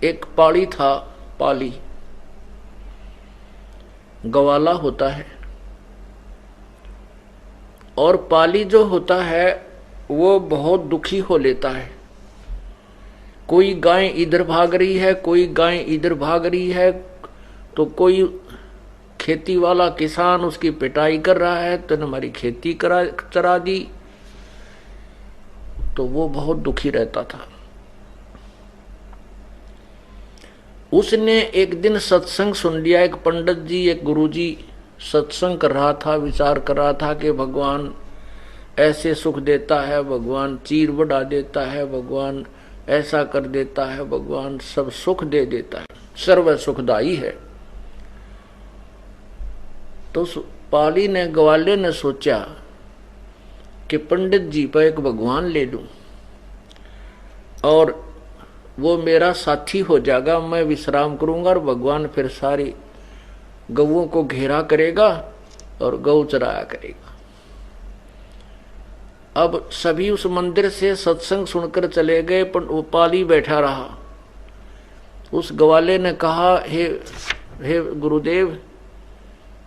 एक पाली था, पाली गवाला होता है, और पाली जो होता है वो बहुत दुखी हो लेता है। कोई गाय इधर भाग रही है, कोई गाय इधर भाग रही है, तो कोई खेती वाला किसान उसकी पिटाई कर रहा है, तो हमारी खेती चरा दी, तो वो बहुत दुखी रहता था। उसने एक दिन सत्संग सुन लिया। एक पंडित जी, एक गुरुजी सत्संग कर रहा था, विचार कर रहा था कि भगवान ऐसे सुख देता है, भगवान चीर बढ़ा देता है, भगवान ऐसा कर देता है, भगवान सब सुख दे देता है, सर्व सुखदाई है। तो पाली ने, ग्वाले ने सोचा कि पंडित जी पर एक भगवान ले लूं और वो मेरा साथी हो जाएगा, मैं विश्राम करूंगा और भगवान फिर सारी गऊओं को घेरा करेगा और गौ चराया करेगा। अब सभी उस मंदिर से सत्संग सुनकर चले गए, पर वो पाली बैठा रहा। उस ग्वाले ने कहा, हे गुरुदेव,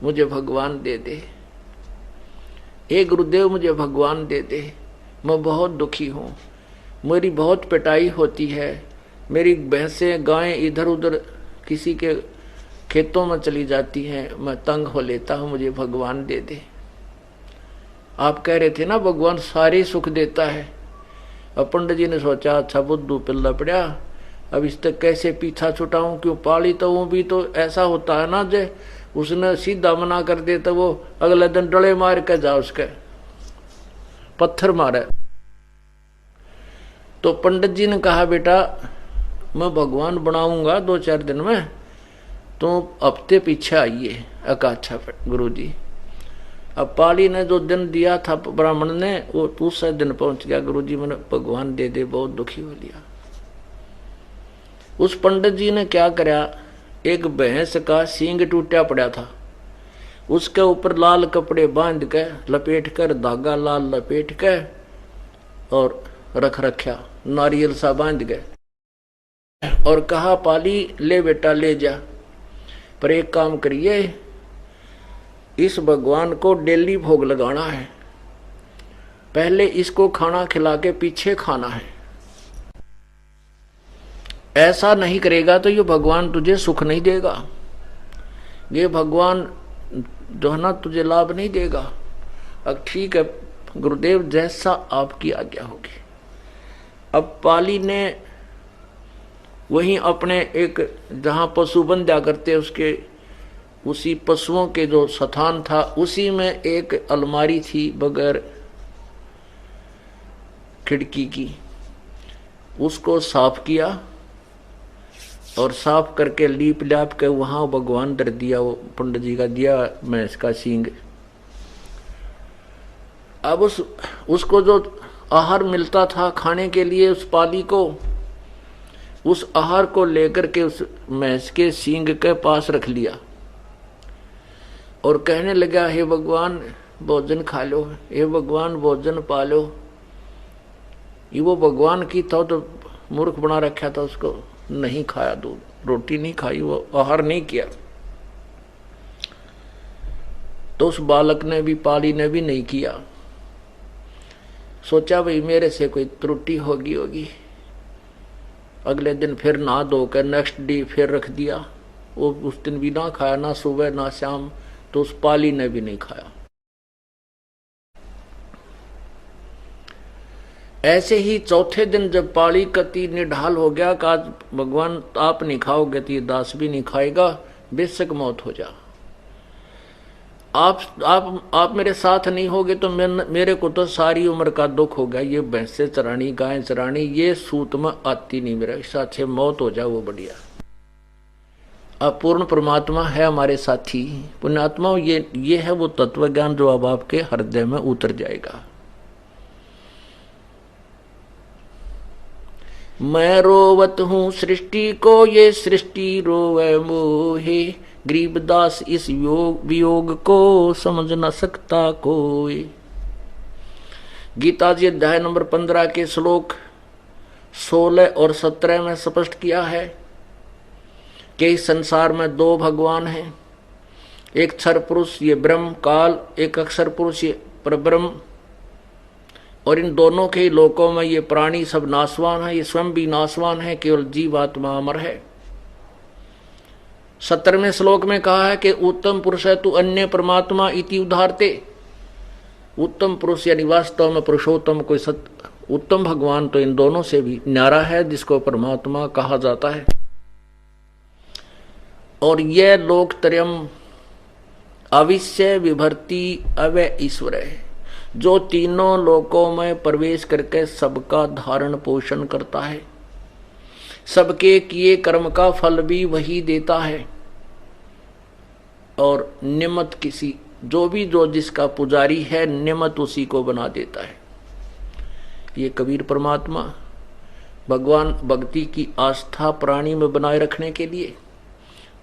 मुझे भगवान दे दे, हे गुरुदेव मुझे भगवान दे दे, मैं बहुत दुखी हूं, मेरी बहुत पिटाई होती है, मेरी भैंसें गायें इधर उधर किसी के खेतों में चली जाती हैं, मैं तंग हो लेता हूं, मुझे भगवान दे दे। आप कह रहे थे ना भगवान सारे सुख देता है। अब पंडित जी ने सोचा, अच्छा बुद्धू पिल्ला पड़ा, अब इस तक कैसे पीछा छुटाऊं, क्यों पाली तो वो भी तो ऐसा होता है ना, जे उसने सीधा मना कर दे तो वो अगले दिन डले मार के जा, उसके पत्थर मारे। तो पंडित जी ने कहा, बेटा मैं भगवान बनाऊंगा 2-4 दिन में, तो हफ्ते पीछे आइए। अच्छा गुरु जी। अब पाली ने जो दिन दिया था ब्राह्मण ने, वो दूसरे दिन पहुंच गया। गुरु जी मैंने भगवान दे दे, बहुत दुखी हो लिया। उस पंडित जी ने क्या करा, एक भैंस का सींग टूटा पड़ा था, उसके ऊपर लाल कपड़े बांध के लपेट कर, धागा लाल लपेट के और रख रखा, नारियल सा बांध गए, और कहा, पाली ले बेटा ले जा, पर एक काम करिए, इस भगवान को डेली भोग लगाना है, पहले इसको खाना खिला के पीछे खाना है। ऐसा नहीं करेगा तो ये भगवान तुझे सुख नहीं देगा, ये भगवान जो है ना तुझे लाभ नहीं देगा। अब ठीक है गुरुदेव, जैसा आपकी आज्ञा होगी। अब पाली ने वहीं अपने एक, जहां पशु बंधा करते उसके, उसी पशुओं के जो स्थान था, उसी में एक अलमारी थी बगैर खिड़की की, उसको साफ किया और साफ करके लीप लाप के वहां भगवान धर दिया, वो पंडित जी का दिया भैंस का सींग। अब उसको जो आहार मिलता था खाने के लिए, उस पाली को, उस आहार को लेकर के उस भैंस के सींग के पास रख लिया और कहने लगा, हे भगवान भोजन खा लो, हे भगवान भोजन पा लो। ये वो भगवान की था तो मूर्ख बना रखा था, उसको नहीं खाया, दूध रोटी नहीं खाई, वो आहार नहीं किया। तो उस बालक ने भी, पाली ने भी नहीं किया। सोचा भाई मेरे से कोई त्रुटि होगी। अगले दिन फिर नहा धो कर नेक्स्ट डे फिर रख दिया, वो उस दिन भी ना खाया, ना सुबह ना शाम, तो उस पाली ने भी नहीं खाया। ऐसे ही चौथे दिन जब पाली कति निढाल हो गया कि आज भगवान आप नहीं खाओगे तो ये दास भी नहीं खाएगा, बेशक मौत हो जा, आप मेरे साथ नहीं होगे तो मेरे को तो सारी उम्र का दुख हो गया, ये भैंसे चरानी गाय चरानी ये सूत में आती नहीं, मेरा इससे अच्छे मौत हो जाए वो बढ़िया। अब पूर्ण परमात्मा है हमारे साथी, पुण्यात्मा ये है वो तत्व ज्ञान जो अब आपके हृदय में उतर जाएगा। मैं रोवत हूँ सृष्टि को, ये सृष्टि रोवे मोहे, गरीबदास इस वियोग को समझ न सकता कोई। गीता जी अध्याय नंबर 15 के श्लोक 16 और 17 में स्पष्ट किया है कि इस संसार में दो भगवान हैं, एक क्षर पुरुष ये ब्रह्म काल, एक अक्षर पुरुष ये परब्रह्म, और इन दोनों के लोकों में ये प्राणी सब नाशवान है, ये स्वयं भी नाशवान है, केवल जीवात्मा अमर है। 17वें श्लोक में कहा है कि उत्तम पुरुष है तू अन्य परमात्मा इति उदाहरते। उत्तम पुरुष यानी वास्तव में पुरुषोत्तम कोई उत्तम भगवान तो इन दोनों से भी न्यारा है, जिसको परमात्मा कहा जाता है। और यह लोकत्रयम् अविश्य विभर्ति अव्यय ईश्वर है, जो तीनों लोकों में प्रवेश करके सबका धारण पोषण करता है, सबके किए कर्म का फल भी वही देता है, और निमित्त किसी जो जिसका पुजारी है निमित्त उसी को बना देता है। ये कबीर परमात्मा भगवान भक्ति की आस्था प्राणी में बनाए रखने के लिए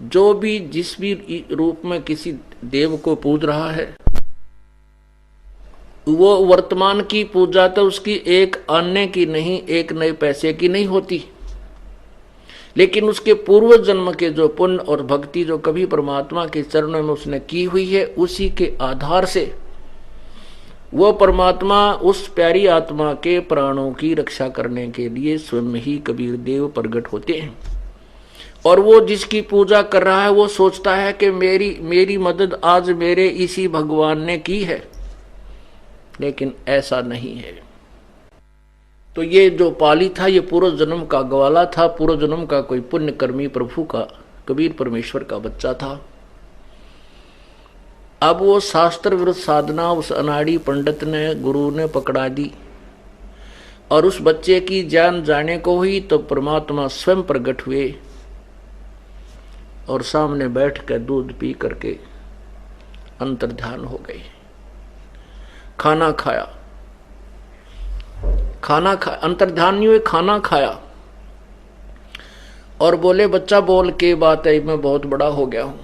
जो भी जिस भी रूप में किसी देव को पूज रहा है, वो वर्तमान की पूजा तो उसकी एक अन्य की नहीं, एक नए पैसे की नहीं होती, लेकिन उसके पूर्व जन्म के जो पुण्य और भक्ति जो कभी परमात्मा के चरणों में उसने की हुई है, उसी के आधार से वो परमात्मा उस प्यारी आत्मा के प्राणों की रक्षा करने के लिए स्वयं ही कबीर देव प्रकट होते हैं। और वो जिसकी पूजा कर रहा है वो सोचता है कि मेरी मदद आज मेरे इसी भगवान ने की है, लेकिन ऐसा नहीं है। तो ये जो पाली था ये पूर्व जन्म का ग्वाला था, पूर्व जन्म का कोई पुण्यकर्मी प्रभु का, कबीर परमेश्वर का बच्चा था। अब वो शास्त्र विरुद्ध साधना उस अनाड़ी पंडित ने, गुरु ने पकड़ा दी, और उस बच्चे की जान जाने को हुई तो परमात्मा स्वयं प्रकट हुए और सामने बैठ कर दूध पी करके अंतर्ध्यान हो गए। खाना खाया, अंतर्ध्यान नहीं हुए, खाना खाया और बोले बच्चा बोल के बात है, मैं बहुत बड़ा हो गया हूं।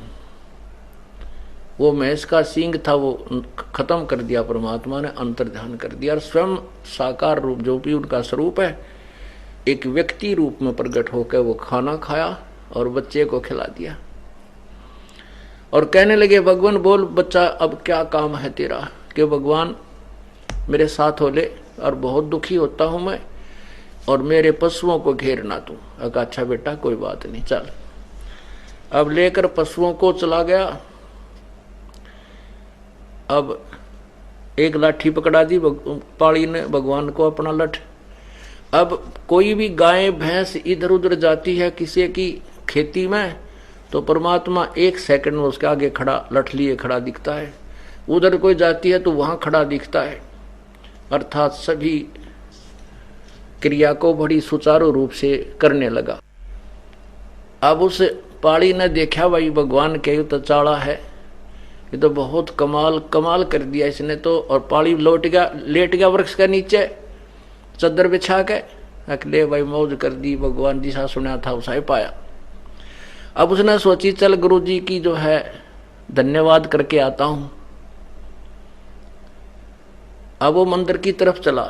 वो भैंस का सींग था वो खत्म कर दिया परमात्मा ने, अंतर्ध्यान कर दिया, और स्वयं साकार रूप जो भी उनका स्वरूप है एक व्यक्ति रूप में प्रकट होकर वो खाना खाया और बच्चे को खिला दिया। और कहने लगे भगवान बोल बच्चा अब क्या काम है तेरा, कि भगवान मेरे साथ हो ले, और बहुत दुखी होता हूं मैं, और मेरे पशुओं को घेरना तू। अच्छा बेटा कोई बात नहीं, चल। अब लेकर पशुओं को चला गया। अब एक लाठी पकड़ा दी पाड़ी ने भगवान को, अपना लठ। अब कोई भी गाय भैंस इधर उधर जाती है किसी की खेती में, तो परमात्मा एक सेकंड में उसके आगे खड़ा, लठ लिए खड़ा दिखता है। उधर कोई जाती है तो वहां खड़ा दिखता है। अर्थात सभी क्रिया को बड़ी सुचारू रूप से करने लगा। अब उस पाड़ी ने देखा भाई भगवान के तो चाड़ा है, ये तो बहुत कमाल कर दिया इसने तो। और पाड़ी लेट गया वृक्ष के नीचे चद्दर बिछा के, अकेले भाई मौज कर दी, भगवान जिसा सुना था उसा ही पाया। अब उसने सोची चल गुरु जी की जो है धन्यवाद करके आता हूं। अब वो मंदिर की तरफ चला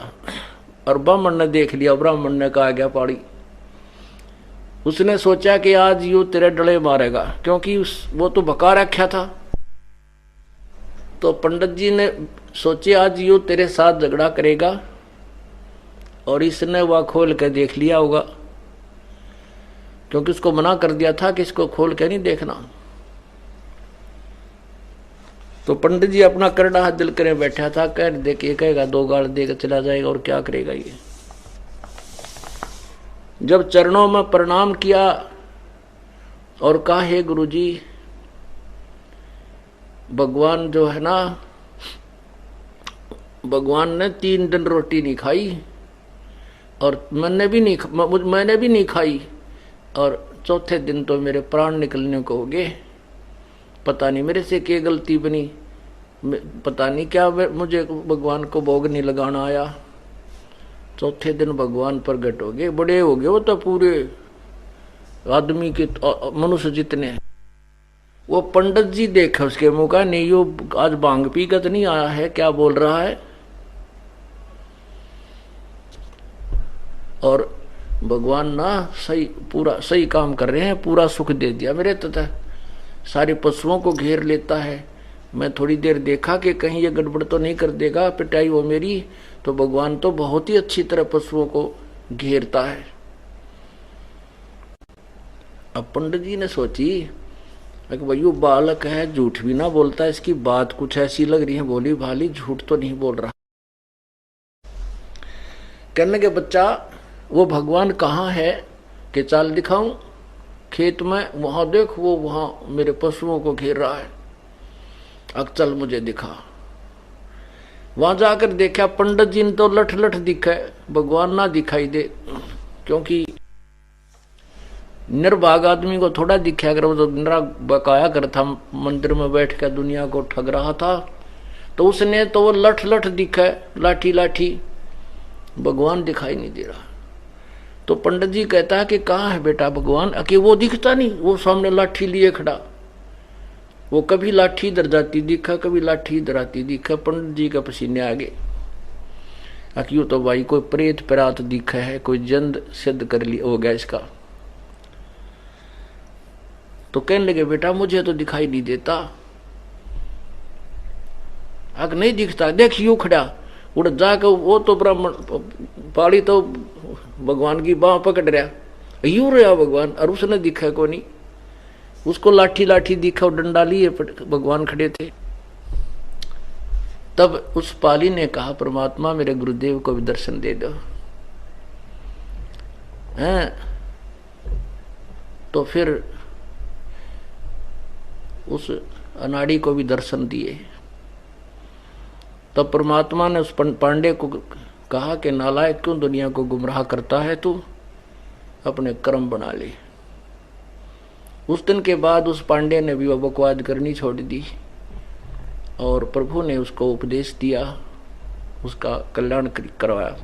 और ब्राह्मण ने देख लिया, ब्राह्मण ने कहा गया पाड़ी। उसने सोचा कि आज यू तेरे डले मारेगा, क्योंकि वो तो भका रखा था। तो पंडित जी ने सोचे आज यू तेरे साथ झगड़ा करेगा, और इसने वह खोल के देख लिया होगा, क्योंकि उसको मना कर दिया था कि इसको खोल के नहीं देखना। तो पंडित जी अपना करड़ा हाथ दिल करे बैठा था, कह देखिए कहेगा दो गाल देकर चला जाएगा, और क्या करेगा ये। जब चरणों में प्रणाम किया और कहा हे गुरु जी, भगवान जो है ना, भगवान ने 3 दिन रोटी नहीं खाई, और मैंने भी नहीं खाई, और चौथे दिन तो मेरे प्राण निकलने को हो गए। पता नहीं मेरे से क्या गलती बनी, पता नहीं क्या मुझे भगवान को भोग नहीं लगाना आया। चौथे दिन भगवान प्रकट हो गए, बड़े हो गए वो तो, पूरे आदमी के मनुष्य जितने। वो पंडित जी देखे उसके मुंह का, नहीं यो आज भांग पी कर तो नहीं आया है, क्या बोल रहा है। और भगवान ना सही पूरा सही काम कर रहे हैं, पूरा सुख दे दिया मेरे तथा सारे पशुओं को घेर लेता है। मैं थोड़ी देर देखा कि कहीं ये गड़बड़ तो नहीं कर देगा पिटाई वो मेरी, तो भगवान तो बहुत ही अच्छी तरह पशुओं को घेरता है। अब पंडित जी ने सोची कि भाई वो बालक है, झूठ भी ना बोलता, इसकी बात कुछ ऐसी लग रही है, भोली भाली, झूठ तो नहीं बोल रहा। कहने के बच्चा वो भगवान कहाँ है कि चाल दिखाऊं? खेत में, वहां देख, वो वहां मेरे पशुओं को घेर रहा है। अब चल मुझे दिखा। वहां जाकर देखा, पंडित जी ने तो लठ लठ दिखा, भगवान ना दिखाई दे, क्योंकि निर्भाग आदमी को थोड़ा दिखा, अगर वो तो निरा बकाया कर था, मंदिर में बैठ कर दुनिया को ठग रहा था, तो उसने तो वो लठ लठ दिखा, लाठी लाठी, भगवान दिखाई नहीं दे रहा। तो पंडित जी कहता है कि कहाँ है बेटा भगवान? कि वो दिखता नहीं, वो सामने लाठी लिए खड़ा, वो कभी लाठी इधर जाती दिखा, कभी लाठी इधर आती दिखा। पंडित जी का पसीने आ गए। यूं तो भाई कोई प्रेत परात दिखा है, कोई जंद सिद्ध कर ली हो गया इसका। तो कहने लगे बेटा मुझे तो दिखाई नहीं देता। अग नहीं दिखता, देख यूं खड़ा, उड़ जाकर वो तो ब्राह्मण पाड़ी तो भगवान की बाह पकड़ रहा, यूं रहा भगवान, और उसने दिखा को नहीं, उसको लाठी लाठी दिखा, डंडा लिए भगवान खड़े थे। तब उस पाली ने कहा परमात्मा मेरे गुरुदेव को भी दर्शन दे दो। हैं? तो फिर उस अनाड़ी को भी दर्शन दिए। तब परमात्मा ने उस पांडे को कहा कि नालायक क्यों दुनिया को गुमराह करता है, तू अपने कर्म बना ले। उस दिन के बाद उस पांडे ने भी बकवाद करनी छोड़ दी और प्रभु ने उसको उपदेश दिया, उसका कल्याण करवाया।